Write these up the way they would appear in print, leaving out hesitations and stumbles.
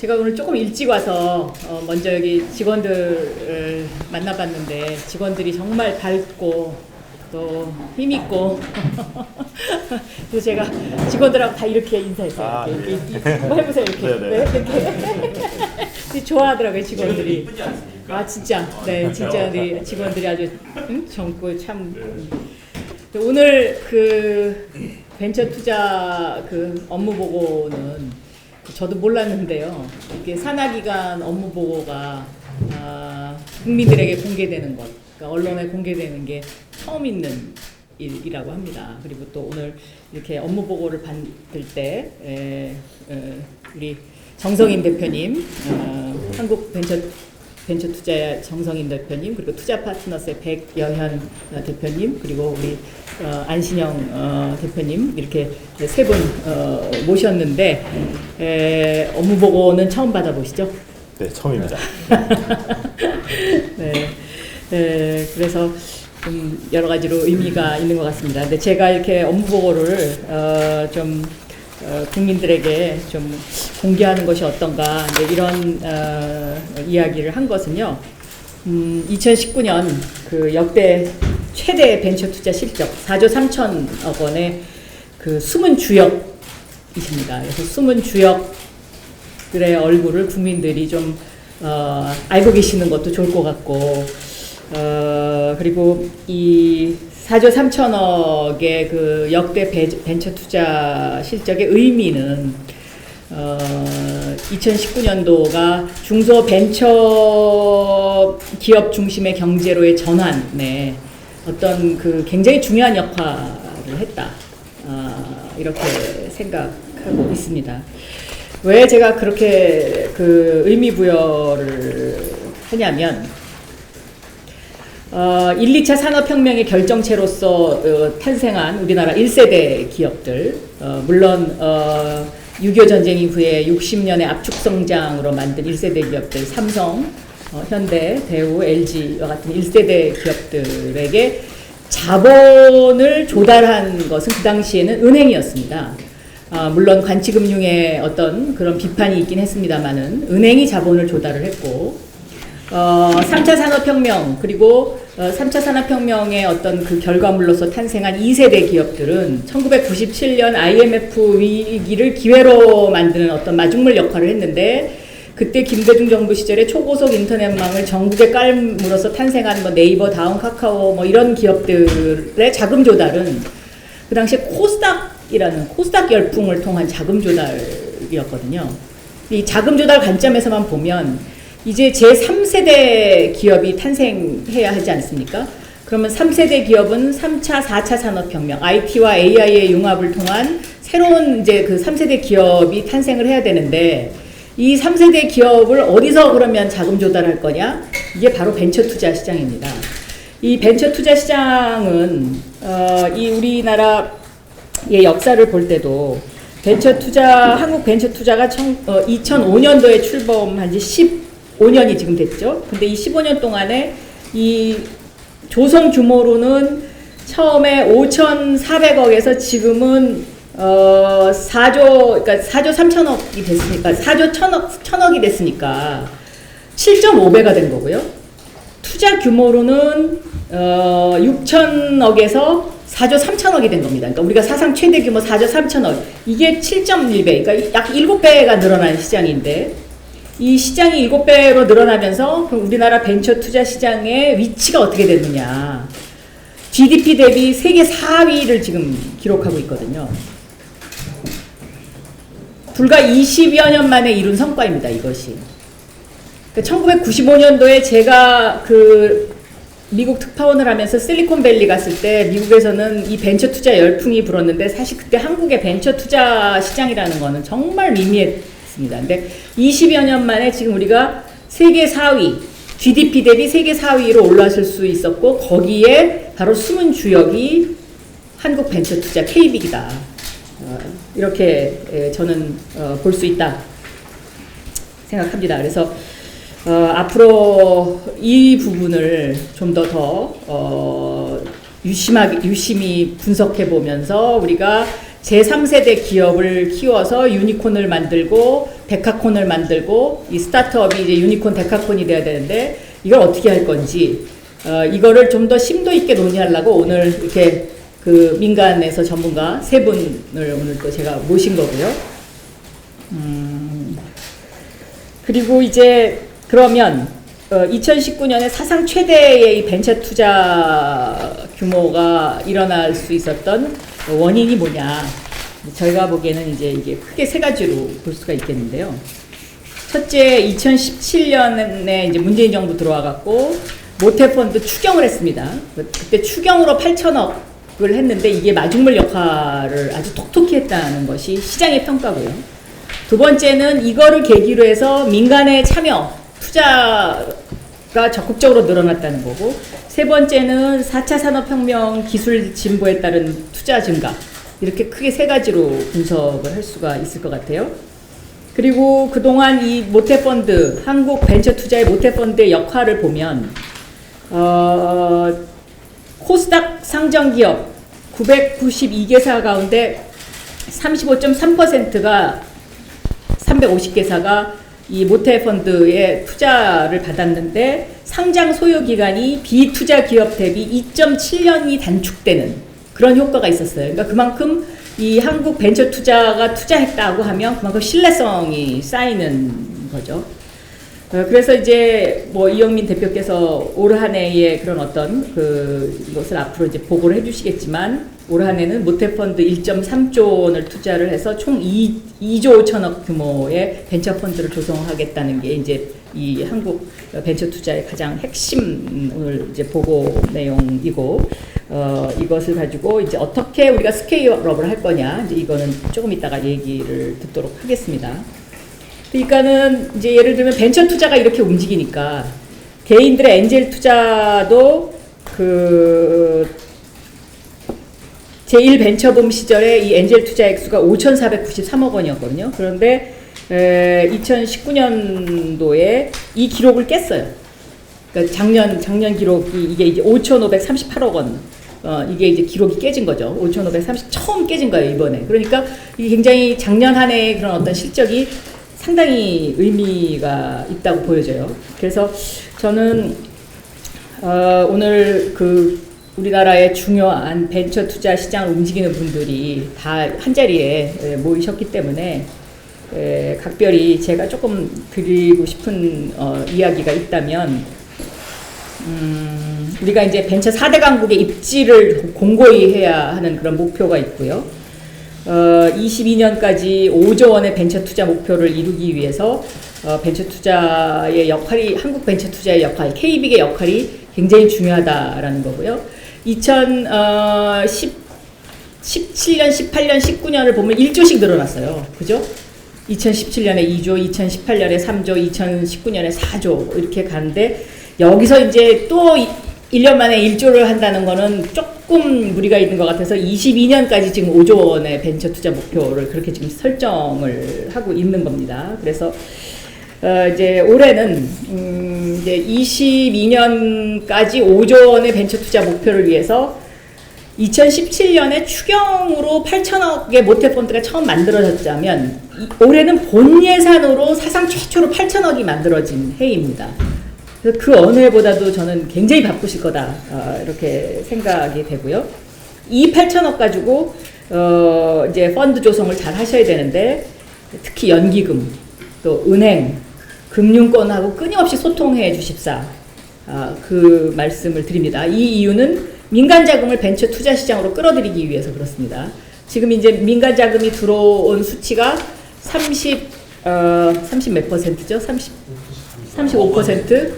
제가 오늘 조금 일찍 와서 먼저 여기 직원들을 만나봤는데 직원들이 정말 밝고 또 힘있고 그래서 제가 직원들하고 다 이렇게 인사했어요. 이렇게 한번 해보세요. 이렇게. 네, 이렇게. 좋아하더라고요, 직원들이. 이쁘지 않습니까? 아, 진짜. 네, 진짜 우리 직원들이 아주 젊고 참. 오늘 그 벤처 투자 그 업무 보고는 저도 몰랐는데요. 이게 산하기관 업무 보고가 국민들에게 공개되는 것, 그러니까 언론에 공개되는 게 처음 있는 일이라고 합니다. 그리고 또 오늘 이렇게 업무 보고를 받을 때 우리 정성인 대표님, 한국 벤처 투자의 정성인 대표님, 그리고 투자 파트너스의 백여현 대표님, 그리고 우리 안신영 대표님 이렇게 세 분 모셨는데 업무 보고는 처음 받아보시죠? 네, 처음입니다. 네, 그래서 좀 여러 가지로 의미가 있는 것 같습니다. 근데 제가 이렇게 업무 보고를 좀 국민들에게 좀 공개하는 것이 어떤가 이런 이야기를 한 것은요. 2019년 그 역대 최대 벤처 투자 실적 4조 3천억 원의 그 숨은 주역이십니다. 그래서 숨은 주역들의 얼굴을 국민들이 좀 알고 계시는 것도 좋을 것 같고 그리고 이 4조 3천억의 그 역대 벤처 투자 실적의 의미는 2019년도가 중소벤처 기업 중심의 경제로의 전환에 어떤 그 굉장히 중요한 역할을 했다. 이렇게 생각하고 있습니다. 왜 제가 그렇게 그 의미 부여를 하냐면 1, 2차 산업혁명의 결정체로서 탄생한 우리나라 1세대 기업들, 물론 6.25 전쟁 이후에 60년의 압축성장으로 만든 1세대 기업들, 삼성, 현대, 대우, LG와 같은 1세대 기업들에게 자본을 조달한 것은 그 당시에는 은행이었습니다. 물론 관치금융의 어떤 그런 비판이 있긴 했습니다만은 은행이 자본을 조달을 했고 3차 산업혁명 그리고 3차 산업혁명의 어떤 그 결과물로서 탄생한 2세대 기업들은 1997년 IMF 위기를 기회로 만드는 어떤 마중물 역할을 했는데 그때 김대중 정부 시절에 초고속 인터넷망을 전국에 깔므로써 탄생한 뭐 네이버, 다운, 카카오 뭐 이런 기업들의 자금 조달은 그 당시에 코스닥 열풍을 통한 자금 조달이었거든요. 이 자금 조달 관점에서만 보면 이제 제3세대 기업이 탄생해야 하지 않습니까? 그러면 3세대 기업은 3차, 4차 산업혁명, IT와 AI의 융합을 통한 새로운 이제 그 3세대 기업이 탄생을 해야 되는데 이 3세대 기업을 어디서 그러면 자금 조달할 거냐? 이게 바로 벤처 투자 시장입니다. 이 벤처 투자 시장은 이 우리나라의 역사를 볼 때도 한국 벤처 투자가 2005년도에 출범한 지 15년이 지금 됐죠. 근데 이 15년 동안에 이 조성 규모로는 처음에 5,400억에서 지금은 4조 3천억이 됐으니까 4조 1,000억이 됐으니까 7.5배가 된 거고요. 투자 규모로는 6천억에서 4조 3천억이 된 겁니다. 그러니까 우리가 사상 최대 규모 4조 3천억 이게 7.1배, 그러니까 약 7배가 늘어난 시장인데 이 시장이 7배로 늘어나면서 그럼 우리나라 벤처 투자 시장의 위치가 어떻게 됐느냐. GDP 대비 세계 4위를 지금 기록하고 있거든요. 불과 20여 년 만에 이룬 성과입니다, 이것이. 그러니까 1995년도에 제가 그 미국 특파원을 하면서 실리콘밸리 갔을 때 미국에서는 이 벤처 투자 열풍이 불었는데 사실 그때 한국의 벤처 투자 시장이라는 거는 정말 미미했습니다. 근데 20여 년 만에 지금 우리가 세계 4위, GDP 대비 세계 4위로 올라설 수 있었고 거기에 바로 숨은 주역이 한국 벤처 투자 K빅이다. 이렇게 저는 볼 수 있다 생각합니다. 그래서 앞으로 이 부분을 좀 더 유심히 분석해 보면서 우리가 제3세대 기업을 키워서 유니콘을 만들고 데카콘을 만들고 이 스타트업이 이제 유니콘 데카콘이 돼야 되는데 이걸 어떻게 할 건지 이거를 좀 더 심도 있게 논의하려고 오늘 이렇게 그 민간에서 전문가 세 분을 오늘 또 제가 모신 거고요. 그리고 이제 그러면 2019년에 사상 최대의 이 벤처 투자 규모가 일어날 수 있었던 원인이 뭐냐? 저희가 보기에는 이제 이게 크게 세 가지로 볼 수가 있겠는데요. 첫째, 2017년에 이제 문재인 정부 들어와 갖고 모태펀드 추경을 했습니다. 그때 추경으로 8천억을 했는데 이게 마중물 역할을 아주 톡톡히 했다는 것이 시장의 평가고요. 두 번째는 이거를 계기로 해서 민간의 참여, 투자가 적극적으로 늘어났다는 거고, 세 번째는 4차 산업혁명 기술 진보에 따른 투자 증가, 이렇게 크게 세 가지로 분석을 할 수가 있을 것 같아요. 그리고 그동안 이 모태펀드, 한국 벤처 투자의 모태펀드의 역할을 보면 코스닥 상장기업 992개사 가운데 35.3%가 350개사가 이 모태펀드에 투자를 받았는데 상장 소요 기간이 비투자 기업 대비 2.7년이 단축되는 그런 효과가 있었어요. 그러니까 그만큼 이 한국 벤처 투자가 투자했다고 하면 그만큼 신뢰성이 쌓이는 거죠. 그래서 이제 뭐 이영민 대표께서 올 한 해의 그런 어떤 이것을 앞으로 이제 보고를 해주시겠지만 올 한 해는 모태펀드 1.3조 원을 투자를 해서 총 2조 5천억 규모의 벤처 펀드를 조성하겠다는 게 이제 이 한국 벤처 투자의 가장 핵심 오늘 이제 보고 내용이고 이것을 가지고 이제 어떻게 우리가 스케일업을 할 거냐 이제 이거는 조금 이따가 얘기를 듣도록 하겠습니다. 그러니까는 이제 예를 들면 벤처 투자가 이렇게 움직이니까 개인들의 엔젤 투자도 제1벤처붐 시절에 이 엔젤 투자 액수가 5,493억 원이었거든요. 그런데 2019년도에 이 기록을 깼어요. 그러니까 작년 기록이 이게 이제 5,538억 원. 이게 이제 기록이 깨진 거죠. 5,530 처음 깨진 거예요, 이번에. 그러니까 이게 굉장히 작년 한 해의 그런 어떤 실적이 상당히 의미가 있다고 보여져요. 그래서 저는 오늘 우리나라의 중요한 벤처 투자 시장을 움직이는 분들이 다 한자리에 모이셨기 때문에 각별히 제가 조금 드리고 싶은 이야기가 있다면 우리가 이제 벤처 4대 강국의 입지를 공고히 해야 하는 그런 목표가 있고요. 22년까지 5조 원의 벤처 투자 목표를 이루기 위해서 벤처 투자의 역할이 한국 벤처 투자의 역할, KBIC의 역할이 굉장히 중요하다라는 거고요. 2017년, 18년, 19년을 보면 1조씩 늘어났어요. 그죠? 2017년에 2조, 2018년에 3조, 2019년에 4조 이렇게 가는데 여기서 이제 또 1년 만에 1조를 한다는 거는 조금 무리가 있는 것 같아서 22년까지 지금 5조 원의 벤처 투자 목표를 그렇게 지금 설정을 하고 있는 겁니다. 그래서 이제 올해는 이제 22년까지 5조 원의 벤처 투자 목표를 위해서 2017년에 추경으로 8천억의 모태펀드가 처음 만들어졌다면 올해는 본 예산으로 사상 최초로 8천억이 만들어진 해입니다. 그래서 그 어느 해보다도 저는 굉장히 바쁘실 거다 이렇게 생각이 되고요. 이 8천억 가지고 이제 펀드 조성을 잘 하셔야 되는데 특히 연기금 또 은행 금융권하고 끊임없이 소통해 주십사 그 말씀을 드립니다. 이 이유는 민간 자금을 벤처 투자 시장으로 끌어들이기 위해서 그렇습니다. 지금 이제 민간 자금이 들어온 수치가 30 몇 퍼센트죠? 35%?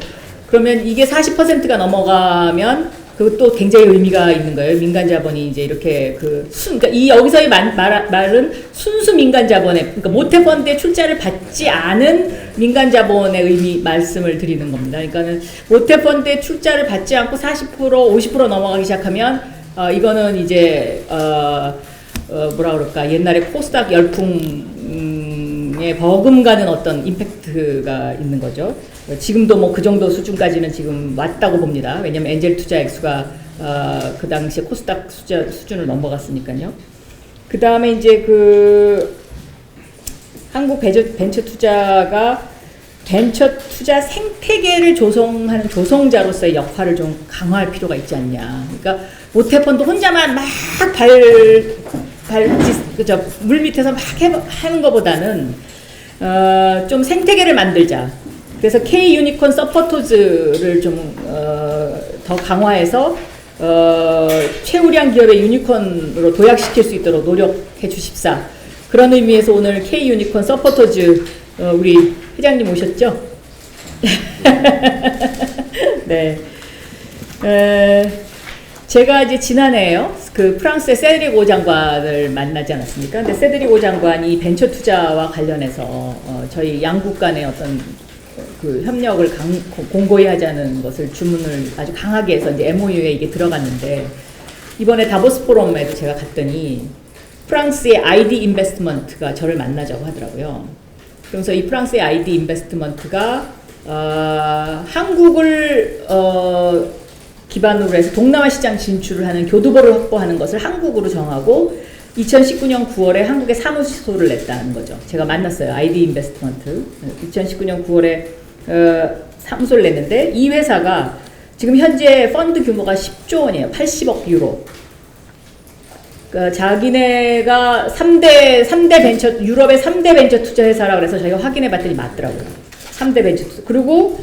그러면 이게 40%가 넘어가면 그것도 굉장히 의미가 있는 거예요. 민간 자본이 이제 이렇게 그러니까 이 여기서의 말은 순수 민간 자본의, 그러니까 모태펀드에 출자를 받지 않은 민간 자본의 말씀을 드리는 겁니다. 그러니까는 모태펀드에 출자를 받지 않고 40%, 50% 넘어가기 시작하면 이거는 이제 뭐라 그럴까, 옛날에 코스닥 열풍에 버금가는 어떤 임팩트가 있는 거죠. 지금도 뭐 그 정도 수준까지는 지금 왔다고 봅니다. 왜냐면 엔젤 투자 액수가 그 당시에 코스닥 수준을 넘어갔으니까요. 그 다음에 이제 그 한국 벤처 투자가 벤처 투자 생태계를 조성하는 조성자로서의 역할을 좀 강화할 필요가 있지 않냐. 그러니까 모태펀드 혼자만 막 물 밑에서 막 하는 것보다는 좀 생태계를 만들자. 그래서 K 유니콘 서포터즈를 좀 더 강화해서 최우량 기업의 유니콘으로 도약시킬 수 있도록 노력해 주십사. 그런 의미에서 오늘 K 유니콘 서포터즈 우리 회장님 오셨죠? 네. 제가 이제 지난해에요. 그 프랑스의 세드리고 장관을 만나지 않았습니까? 근데 세드리고 장관이 벤처 투자와 관련해서 저희 양국 간의 어떤 그 협력을 공고히 하자는 것을 주문을 아주 강하게 해서 이제 MOU에 이게 들어갔는데 이번에 다보스 포럼에도 제가 갔더니 프랑스의 ID 인베스트먼트가 저를 만나자고 하더라고요. 그래서 이 프랑스의 ID 인베스트먼트가 한국을 기반으로 해서 동남아 시장 진출을 하는 교두보를 확보하는 것을 한국으로 정하고 2019년 9월에 한국에 사무소를 냈다는 거죠. 제가 만났어요. ID 인베스트먼트. 2019년 9월에 사무소를 냈는데 이 회사가 지금 현재 펀드 규모가 10조 원이에요. 80억 유로. 그러니까 자기네가 3대 벤처, 유럽의 3대 벤처 투자 회사라 그래서 저희가 확인해 봤더니 맞더라고요. 3대 벤처 투자. 그리고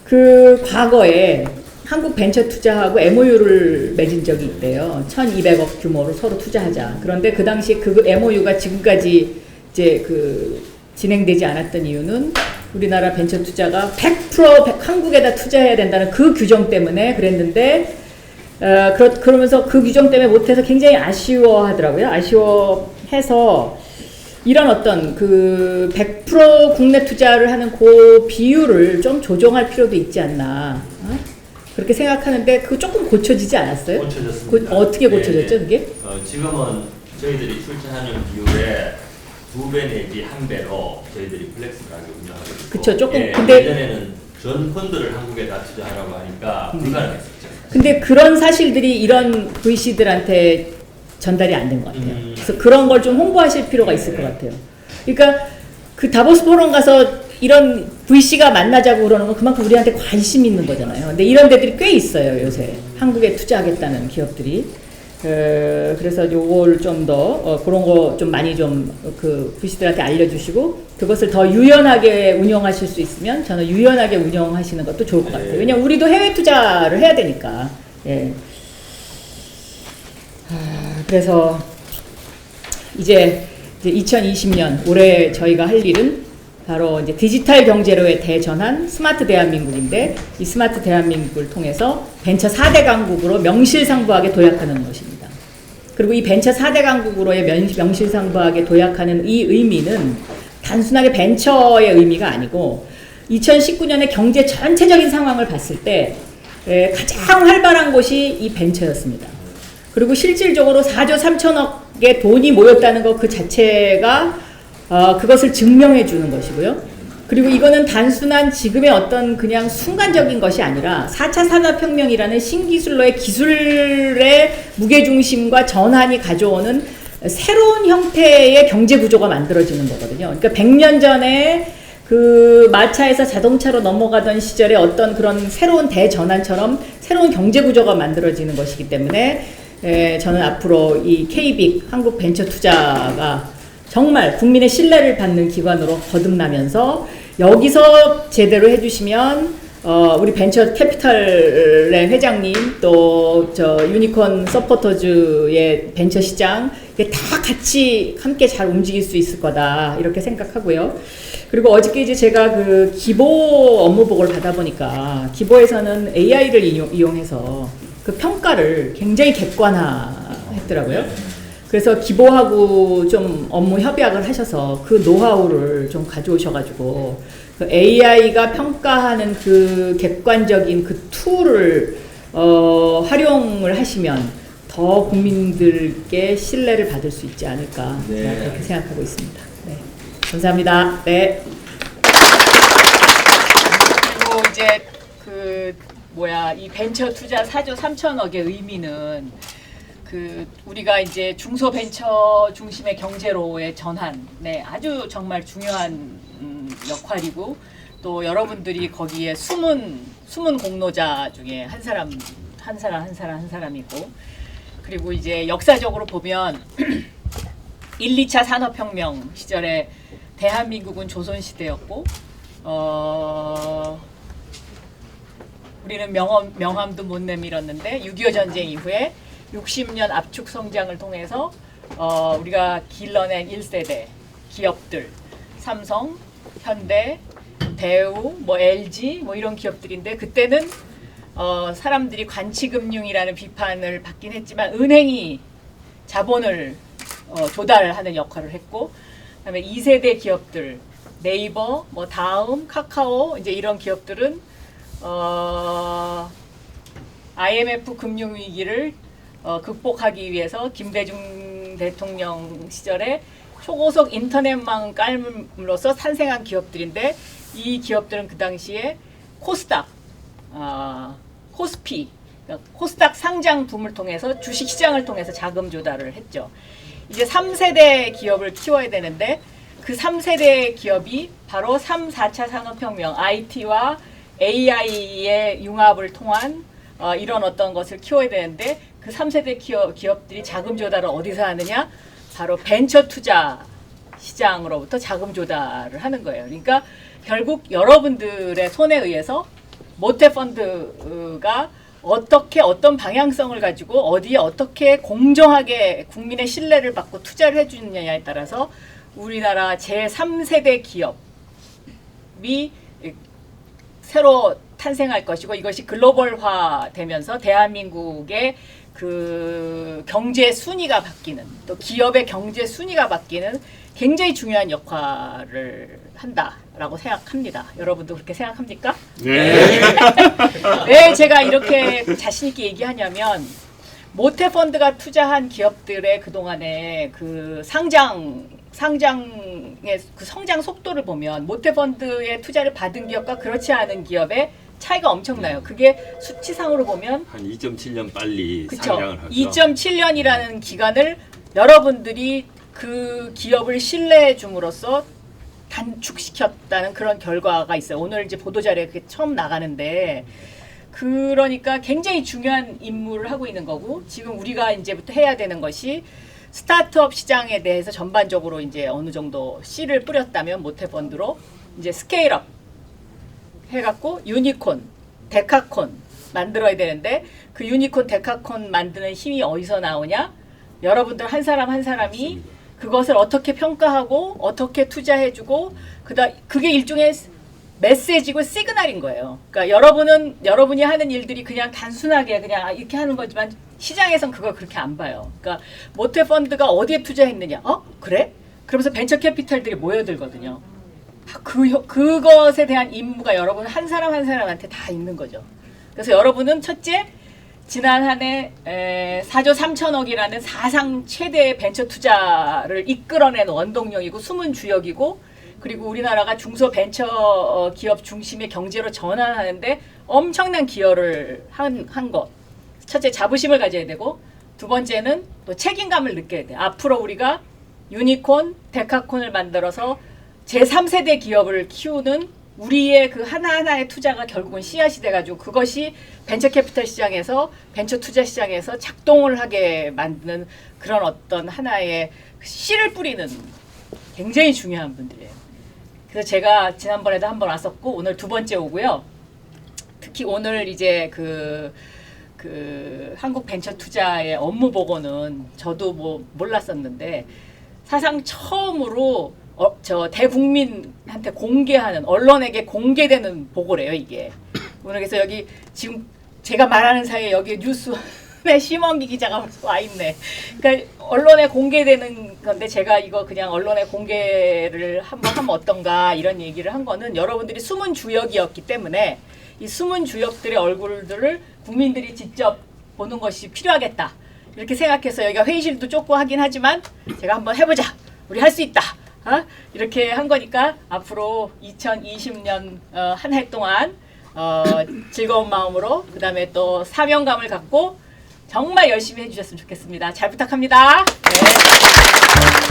그 과거에 한국 벤처 투자하고 MOU를 맺은 적이 있대요. 1,200억 규모로 서로 투자하자. 그런데 그 당시에 그 MOU가 지금까지 이제 그 진행되지 않았던 이유는 우리나라 벤처 투자가 100% 한국에다 투자해야 된다는 그 규정 때문에 그랬는데 그러면서 그 규정 때문에 못해서 굉장히 아쉬워하더라고요. 아쉬워해서 이런 어떤 그 100% 국내 투자를 하는 그 비율을 좀 조정할 필요도 있지 않나. 그렇게 생각하는데 그거 조금 고쳐지지 않았어요? 고쳐졌습니다. 어떻게 고쳐졌죠, 네. 그게? 지금은 저희들이 출자하는 비율에 2배 내지 1배로 저희들이 플렉스하게 운영하고 있고 그쵸, 조금 예, 근데 예전에는 전 펀드를 한국에 다 투자하라고 하니까 불가능했었죠. 근데 그런 사실들이 이런 VC들한테 전달이 안 된 것 같아요. 그래서 그런 걸 좀 홍보하실 필요가 있을 것 같아요. 그러니까 그 다보스 포럼 가서 이런 VC가 만나자고 그러는 건 그만큼 우리한테 관심 있는 거잖아요. 근데 이런 데들이 꽤 있어요, 요새. 한국에 투자하겠다는 기업들이. 그래서 요걸 좀 더, 그런 거 좀 많이 좀 그 VC들한테 알려주시고, 그것을 더 유연하게 운영하실 수 있으면 저는 유연하게 운영하시는 것도 좋을 것 같아요. 왜냐면 우리도 해외 투자를 해야 되니까. 예. 그래서 이제 2020년 올해 저희가 할 일은 바로 이제 디지털 경제로의 대전환 스마트 대한민국인데 이 스마트 대한민국을 통해서 벤처 4대 강국으로 명실상부하게 도약하는 것입니다. 그리고 이 벤처 4대 강국으로의 명실상부하게 도약하는 이 의미는 단순하게 벤처의 의미가 아니고 2019년의 경제 전체적인 상황을 봤을 때 가장 활발한 곳이 이 벤처였습니다. 그리고 실질적으로 4조 3천억의 돈이 모였다는 것 그 자체가 그것을 증명해 주는 것이고요. 그리고 이거는 단순한 지금의 어떤 그냥 순간적인 것이 아니라 4차 산업혁명이라는 신기술로의 기술의 무게중심과 전환이 가져오는 새로운 형태의 경제구조가 만들어지는 거거든요. 그러니까 100년 전에 그 마차에서 자동차로 넘어가던 시절에 어떤 그런 새로운 대전환처럼 새로운 경제구조가 만들어지는 것이기 때문에 저는 앞으로 이 KBIC 한국벤처투자가 정말 국민의 신뢰를 받는 기관으로 거듭나면서 여기서 제대로 해주시면 우리 벤처 캐피탈의 회장님 또 저 유니콘 서포터즈의 벤처 시장 이게 다 같이 함께 잘 움직일 수 있을 거다 이렇게 생각하고요. 그리고 어저께 이제 제가 그 기보 업무보고를 받아보니까 기보에서는 AI를 이용해서 그 평가를 굉장히 객관화했더라고요. 그래서 기보하고 좀 업무 협약을 하셔서 그 노하우를 좀 가져오셔가지고 그 AI가 평가하는 그 객관적인 그 툴을 활용을 하시면 더 국민들께 신뢰를 받을 수 있지 않을까 제가 그렇게 생각하고 있습니다. 네. 감사합니다. 네. 그리고 이제 이 벤처 투자 4조 3천억의 의미는 우리가 이제 중소벤처 중심의 경제로의 전환, 네, 아주 정말 중요한 역할이고 또 여러분들이 거기에 숨은 공로자 중에 한 사람이고 그리고 이제 역사적으로 보면 1, 2차 산업혁명 시절에 대한민국은 조선시대였고 우리는 명함도 못 내밀었는데 6.25 전쟁 이후에 60년 압축 성장을 통해서 우리가 길러낸 1세대 기업들 삼성, 현대, 대우, 뭐 LG 뭐 이런 기업들인데 그때는 사람들이 관치금융이라는 비판을 받긴 했지만 은행이 자본을 조달하는 역할을 했고 그다음에 2세대 기업들 네이버, 뭐 다음, 카카오 이제 이런 기업들은 IMF 금융위기를 극복하기 위해서 김대중 대통령 시절에 초고속 인터넷망 깔음으로써 탄생한 기업들인데 이 기업들은 그 당시에 코스닥, 코스피, 그러니까 코스닥 상장 붐을 통해서 주식시장을 통해서 자금 조달을 했죠. 이제 3세대 기업을 키워야 되는데 그 3세대 기업이 바로 3, 4차 산업혁명, IT와 AI의 융합을 통한 이런 어떤 것을 키워야 되는데 그 3세대 기업들이 자금 조달을 어디서 하느냐? 바로 벤처 투자 시장으로부터 자금 조달을 하는 거예요. 그러니까 결국 여러분들의 손에 의해서 모태펀드가 어떻게 어떤 방향성을 가지고 어디에 어떻게 공정하게 국민의 신뢰를 받고 투자를 해주느냐에 따라서 우리나라 제3세대 기업이 새로 탄생할 것이고 이것이 글로벌화 되면서 대한민국의 그 경제 순위가 바뀌는 또 기업의 경제 순위가 바뀌는 굉장히 중요한 역할을 한다라고 생각합니다. 여러분도 그렇게 생각합니까? 네. 왜 제가 이렇게 자신 있게 얘기하냐면 모태펀드가 투자한 기업들의 그동안의 그 상장의 그 성장 속도를 보면 모태펀드의 투자를 받은 기업과 그렇지 않은 기업의 차이가 엄청나요. 그게 수치상으로 보면 한 2.7년 빨리 그쵸? 상장을 하죠. 2.7년이라는 기간을 여러분들이 그 기업을 신뢰해 줌으로써 단축시켰다는 그런 결과가 있어요. 오늘 이제 보도자료에 그게 처음 나가는데 그러니까 굉장히 중요한 임무를 하고 있는 거고 지금 우리가 이제부터 해야 되는 것이 스타트업 시장에 대해서 전반적으로 이제 어느 정도 씨를 뿌렸다면 모태펀드로 이제 스케일업 해갖고 유니콘, 데카콘 만들어야 되는데 그 유니콘, 데카콘 만드는 힘이 어디서 나오냐? 여러분들 한 사람 한 사람이 그것을 어떻게 평가하고 어떻게 투자해주고 그게 일종의 메시지고 시그널인 거예요. 그러니까 여러분이 하는 일들이 그냥 단순하게 그냥 이렇게 하는 거지만 시장에선 그걸 그렇게 안 봐요. 그러니까 모태펀드가 어디에 투자했느냐? 그래? 그러면서 벤처 캐피탈들이 모여들거든요. 그것에 대한 임무가 여러분 한 사람 한 사람한테 다 있는 거죠. 그래서 여러분은 첫째, 지난 한 해 4조 3천억이라는 사상 최대의 벤처 투자를 이끌어낸 원동력이고 숨은 주역이고 그리고 우리나라가 중소벤처 기업 중심의 경제로 전환하는데 엄청난 기여를 한 것. 첫째, 자부심을 가져야 되고 두 번째는 또 책임감을 느껴야 돼요. 앞으로 우리가 유니콘, 데카콘을 만들어서 제3세대 기업을 키우는 우리의 그 하나하나의 투자가 결국은 씨앗이 돼가지고 그것이 벤처 캐피탈 시장에서 벤처 투자 시장에서 작동을 하게 만드는 그런 어떤 하나의 씨를 뿌리는 굉장히 중요한 분들이에요. 그래서 제가 지난번에도 한 번 왔었고 오늘 두 번째 오고요. 특히 오늘 이제 그 한국 벤처 투자의 업무 보고는 저도 뭐 몰랐었는데 사상 처음으로 저 대국민한테 공개하는 언론에게 공개되는 보고래요 이게. 오늘 그래서 여기 지금 제가 말하는 사이에 여기 뉴스에 심원기 기자가 와 있네. 그러니까 언론에 공개되는 건데 제가 이거 그냥 언론에 공개를 한번 하면 어떤가 이런 얘기를 한 거는 여러분들이 숨은 주역이었기 때문에 이 숨은 주역들의 얼굴들을 국민들이 직접 보는 것이 필요하겠다. 이렇게 생각해서 여기가 회의실도 좁고 하긴 하지만 제가 한번 해보자. 우리 할 수 있다. 이렇게 한 거니까 앞으로 2020년 한 해 동안 즐거운 마음으로 그다음에 또 사명감을 갖고 정말 열심히 해주셨으면 좋겠습니다. 잘 부탁합니다. 네.